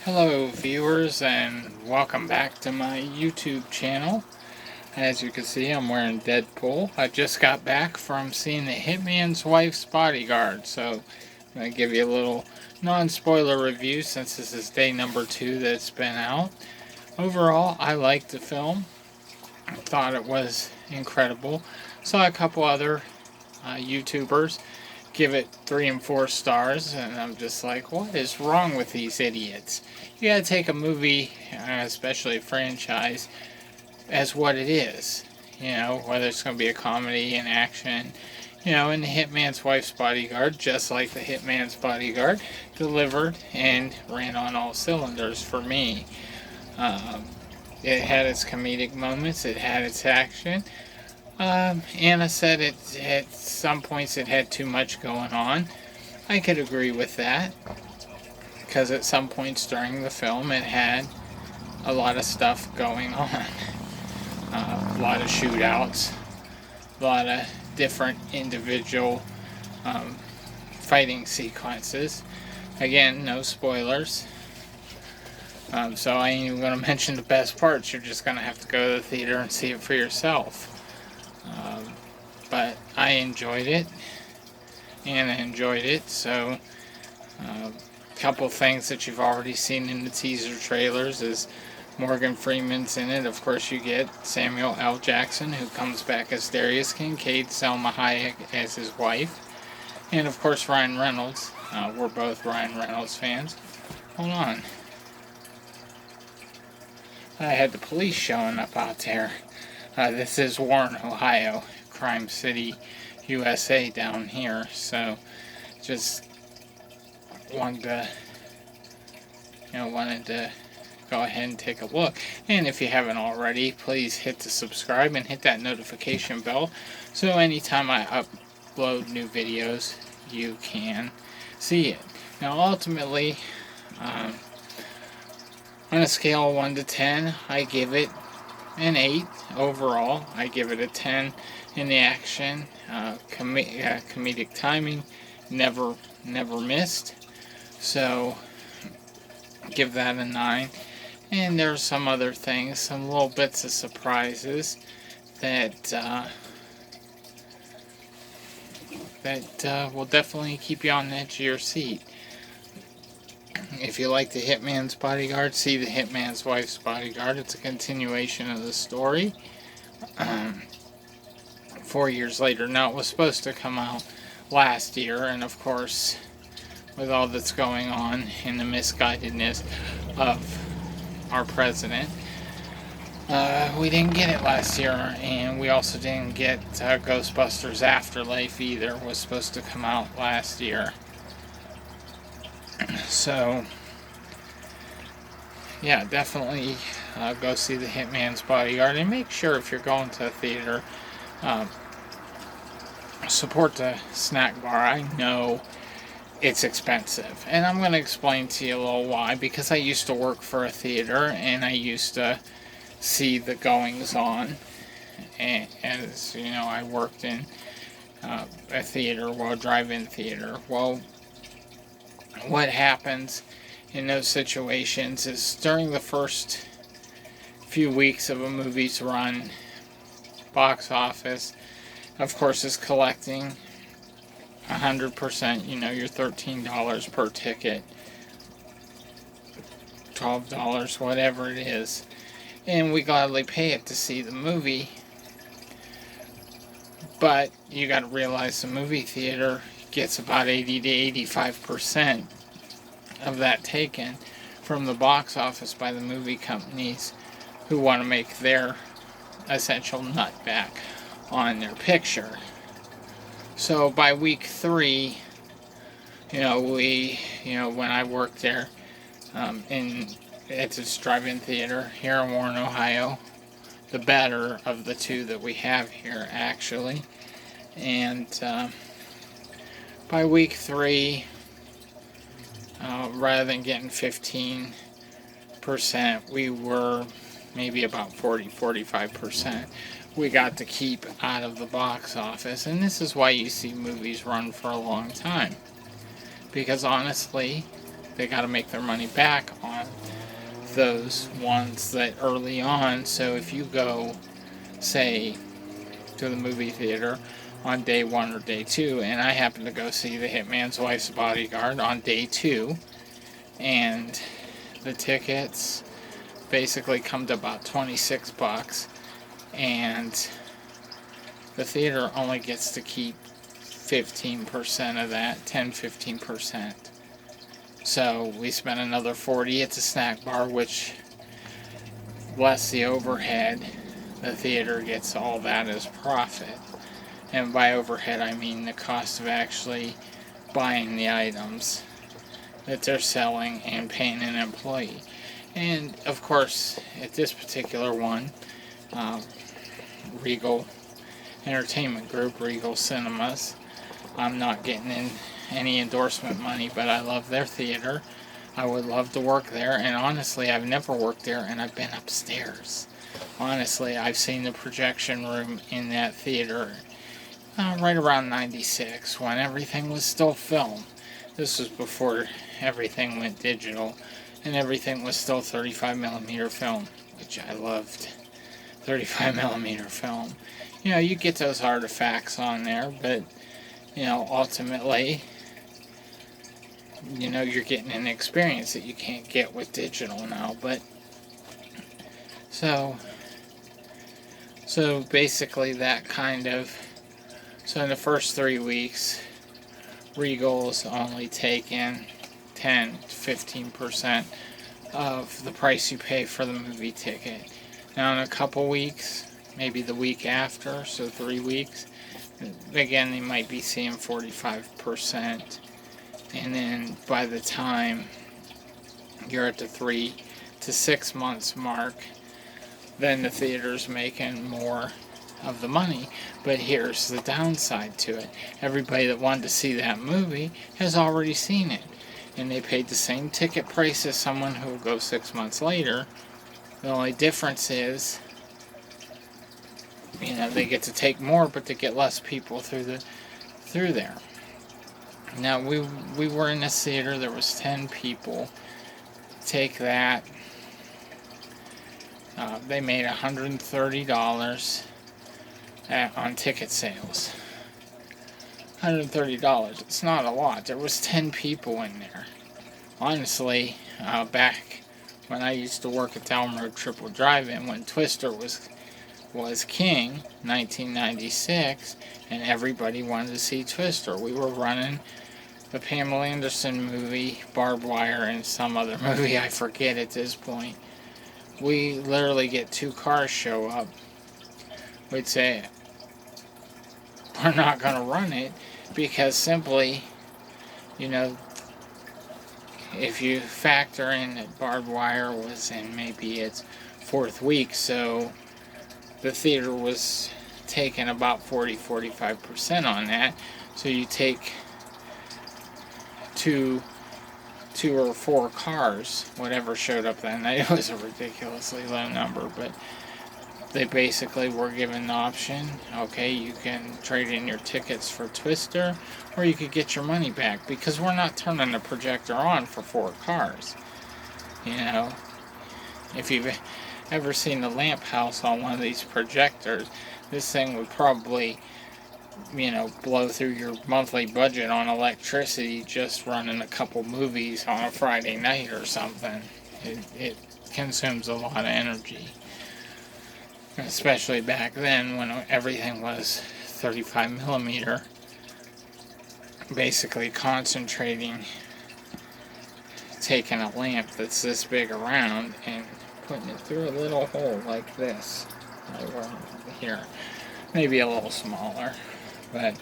Hello viewers and welcome back to my YouTube channel. As you can see, I'm wearing Deadpool. I just got back from seeing the Hitman's Wife's Bodyguard, so I'm going to give you a little non-spoiler review since this is day number 2 that it's been out. Overall, I liked the film. I thought it was incredible. Saw a couple other YouTubers give it 3 and 4 stars, and I'm just like, what is wrong with these idiots? You gotta take a movie, especially a franchise, as what it is. You know, whether it's gonna be a comedy, an action. You know, in the Hitman's Wife's Bodyguard, just like the Hitman's Bodyguard, delivered and ran on all cylinders for me. It had its comedic moments, it had its action. Anna said at some points it had too much going on. I could agree with that, because at some points during the film it had a lot of stuff going on. A lot of shootouts, a lot of different individual fighting sequences. Again, no spoilers. So I ain't even going to mention the best parts. You're just going to have to go to the theater and see it for yourself. But I enjoyed it, and I enjoyed it, so a couple things that you've already seen in the teaser trailers is Morgan Freeman's in it. Of course, you get Samuel L. Jackson, who comes back as Darius Kincaid, Selma Hayek as his wife, and of course Ryan Reynolds. We're both Ryan Reynolds fans. Hold on. I had the police showing up out there. This is Warren, Ohio, Crime City, USA down here. So, just wanted to go ahead and take a look. And if you haven't already, please hit the subscribe and hit that notification bell, so anytime I upload new videos, you can see it. Now, ultimately, on a scale of 1 to 10, I give it an 8 overall. I give it a 10 in the action. Comedic timing, never missed. So, give that a 9. And there's some other things, some little bits of surprises that will definitely keep you on the edge of your seat. If you like the Hitman's Bodyguard, see the Hitman's Wife's Bodyguard. It's a continuation of the story. 4 years later. Now, it was supposed to come out last year, and of course, with all that's going on and the misguidedness of our president, we didn't get it last year, and we also didn't get Ghostbusters Afterlife either. It was supposed to come out last year. So, yeah, definitely go see the Hitman's Bodyguard, and make sure if you're going to a theater, support the snack bar. I know it's expensive, and I'm going to explain to you a little why, because I used to work for a theater, and I used to see the goings on, and as you know, I worked in a theater, well, a drive-in theater. Well, what happens in those situations is during the first few weeks of a movie's run, box office, of course, is collecting 100%, your $13 per ticket, $12, whatever it is, and we gladly pay it to see the movie. But you got to realize the movie theater gets about 80 to 85% of that taken from the box office by the movie companies, who want to make their essential nut back on their picture. So by week 3, when I worked there at this drive-in theater here in Warren, Ohio, the better of the two that we have here, actually, and by week 3, rather than getting 15%, we were maybe about 40-45%. We got to keep out of the box office, and this is why you see movies run for a long time, because honestly, they got to make their money back on those ones that early on. So if you go, say, to the movie theater on day 1 or day 2, and I happen to go see The Hitman's Wife's Bodyguard on day 2, and the tickets basically come to about $26, and the theater only gets to keep 15% of that, 10-15%. So we spent another $40 at the snack bar, which less the overhead. The theater gets all that as profit. And by overhead, I mean the cost of actually buying the items that they're selling and paying an employee. And of course, at this particular one, Regal Entertainment Group, Regal Cinemas, I'm not getting in any endorsement money, but I love their theater. I would love to work there, and honestly, I've never worked there, and I've been upstairs. Honestly, I've seen the projection room in that theater right around '96, when everything was still film. This was before everything went digital, and everything was still 35mm film, which I loved. 35mm film. You know, you get those artifacts on there, but, you know, ultimately, you know, you're getting an experience that you can't get with digital now. But so basically that kind of, so in the first 3 weeks, Regal's only taken 10-15% of the price you pay for the movie ticket. Now in a couple weeks, maybe the week after, so 3 weeks, again they might be seeing 45%. And then by the time you're at the 3 to 6 months mark, then the theater's making more of the money. But here's the downside to it. Everybody that wanted to see that movie has already seen it. And they paid the same ticket price as someone who will go 6 months later. The only difference is, you know, they get to take more, but they get less people through there. Now, we were in this theater, there was 10 people. Take that. They made $130 on ticket sales. $130. It's not a lot. There was 10 people in there. Honestly, back when I used to work at the Elm Road Triple Drive-In, when Twister was king, 1996, and everybody wanted to see Twister. We were running the Pamela Anderson movie, Barbed Wire, and some other movie I forget at this point. We literally get 2 cars show up. We'd say, we're not going to run it, because simply, you know, if you factor in that Barbed Wire was in maybe its 4th week, so the theater was taking about 40-45% on that. So you take two or 4 cars, whatever showed up that night. It was a ridiculously low number, but they basically were given the option, okay, you can trade in your tickets for Twister, or you could get your money back, because we're not turning the projector on for 4 cars. You know, if you've ever seen the lamp house on one of these projectors, this thing would probably, you know, blow through your monthly budget on electricity just running a couple movies on a Friday night or something. It consumes a lot of energy. Especially back then when everything was 35mm, basically concentrating, taking a lamp that's this big around and putting it through a little hole like this, right here, maybe a little smaller, but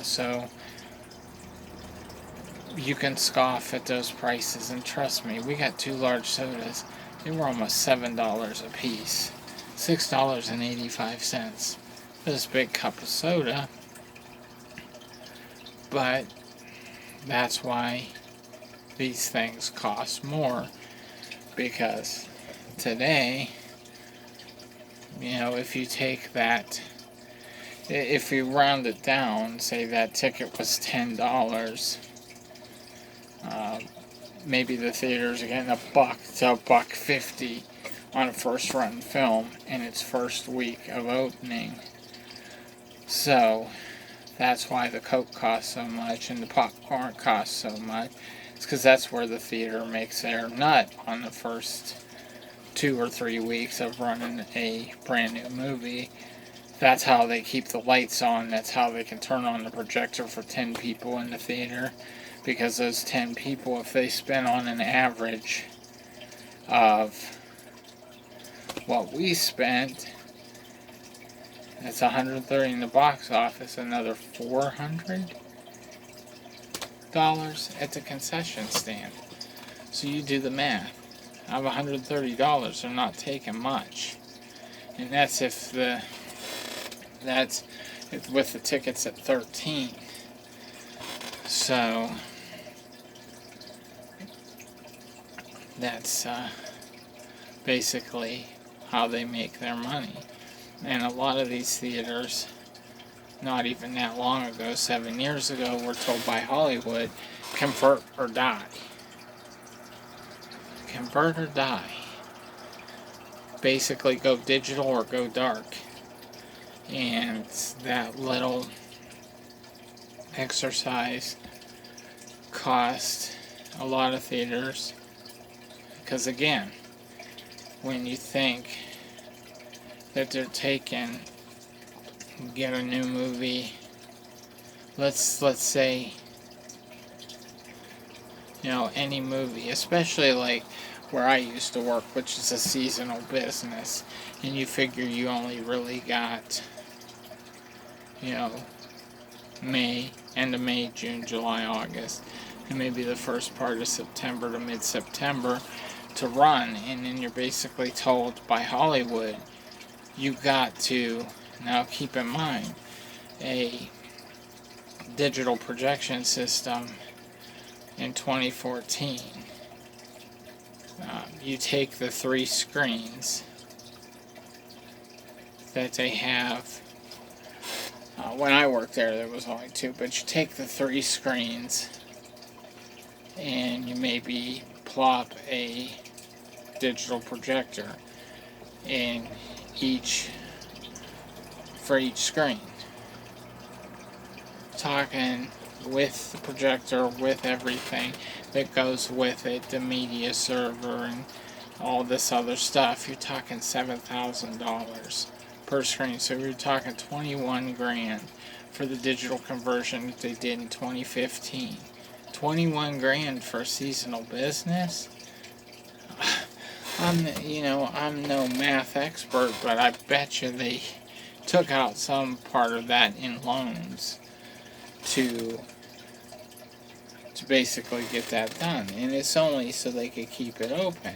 so you can scoff at those prices, and trust me, we got 2 large sodas. They were almost $7 a piece, $6.85 for this big cup of soda. But that's why these things cost more, because today, you know, if you take that, if you round it down, say that ticket was $10, maybe the theaters are getting $1 to $1.50 on a first run film in its first week of opening. So that's why the Coke costs so much and the popcorn costs so much. It's because that's where the theater makes their nut on the first 2 or 3 weeks of running a brand new movie. That's how they keep the lights on. That's how they can turn on the projector for 10 people in the theater. Because those 10 people, if they spend on an average of what we spent, that's $130 in the box office, another $400 at the concession stand. So you do the math. Out of $130, they're not taking much. And that's if with the tickets at $13. So that's basically how they make their money. And a lot of these theaters, not even that long ago, 7 years ago, were told by Hollywood, convert or die. Convert or die. Basically go digital or go dark. And that little exercise cost a lot of theaters. Because again, when you think that they're taking, get a new movie, let's say, any movie, especially like where I used to work, which is a seasonal business, and you figure you only really got, May, end of May, June, July, August, and maybe the first part of September to mid-September to run, and then you're basically told by Hollywood, you got to, now keep in mind, a digital projection system in 2014. You take the 3 screens that they have. When I worked there was only 2, but you take the 3 screens and you maybe plop a digital projector in for each screen. Talking with the projector, with everything that goes with it, the media server and all this other stuff, you're talking $7,000 per screen. So you're talking $21,000 for the digital conversion that they did in 2015. $21,000 for a seasonal business. I'm no math expert, but I bet you they took out some part of that in loans to basically get that done. And it's only so they could keep it open.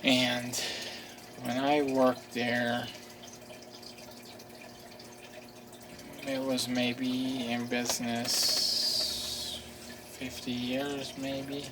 And when I worked there, it was maybe in business 50 years maybe.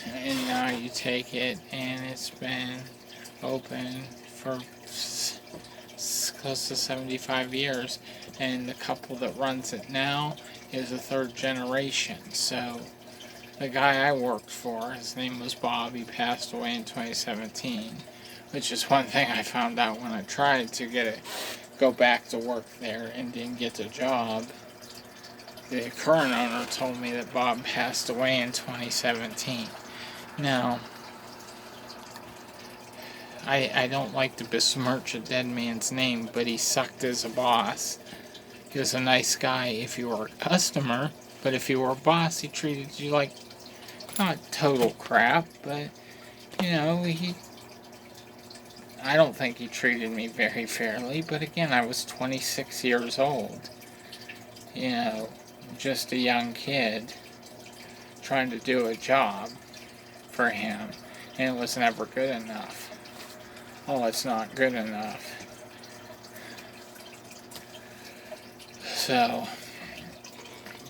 And now you take it and it's been open for close to 75 years. And the couple that runs it now is a 3rd generation. So the guy I worked for, his name was Bob, he passed away in 2017, which is one thing I found out when I tried to go back to work there and didn't get the job. The current owner told me that Bob passed away in 2017. Now, I don't like to besmirch a dead man's name, but he sucked as a boss. He was a nice guy if you were a customer, but if you were a boss, he treated you like, not total crap, but, I don't think he treated me very fairly, but again, I was 26 years old. Just a young kid trying to do a job for him, and it was never good enough. Oh, it's not good enough. So,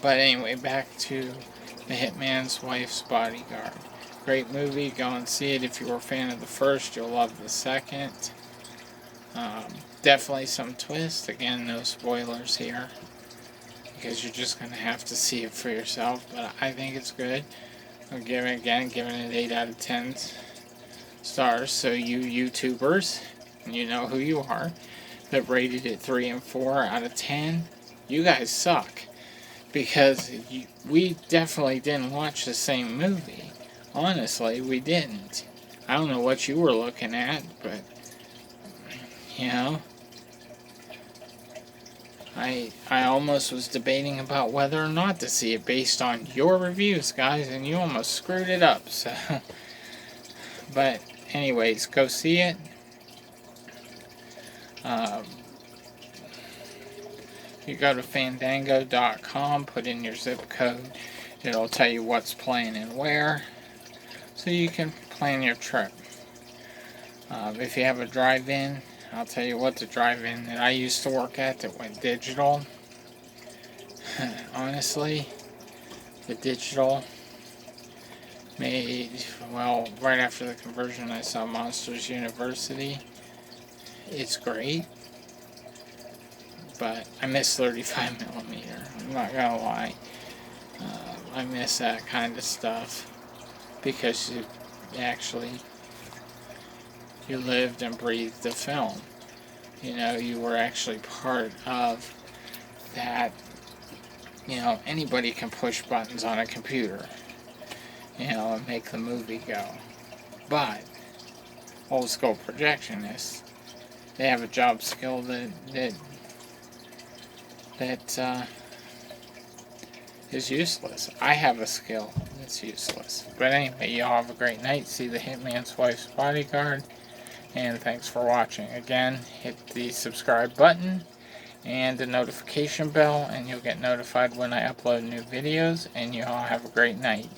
but anyway, back to The Hitman's Wife's Bodyguard. Great movie, go and see it. If you were a fan of the first, you'll love the second. Definitely some twist. Again, no spoilers here, because you're just going to have to see it for yourself, but I think it's good. I'm giving it 8 out of 10 stars. So you YouTubers, you know who you are, that rated it 3 and 4 out of 10, you guys suck. Because we definitely didn't watch the same movie. Honestly, we didn't. I don't know what you were looking at, but, you know, I almost was debating about whether or not to see it based on your reviews, guys, and you almost screwed it up, so. But, anyways, go see it. You go to fandango.com, put in your zip code. It'll tell you what's playing and where, so you can plan your trip. If you have a drive-in, I'll tell you what, the drive-in that I used to work at that went digital, honestly, the digital made, well, right after the conversion I saw Monsters University. It's great, but I miss 35mm. I'm not gonna lie. I miss that kind of stuff because you lived and breathed the film. You know, you were actually part of that. You know, anybody can push buttons on a computer, you know, and make the movie go. But old school projectionists, they have a job skill that is useless. I have a skill that's useless. But anyway, y'all have a great night. See the Hitman's Wife's Bodyguard. And thanks for watching. Again, hit the subscribe button and the notification bell, and you'll get notified when I upload new videos. And you all have a great night.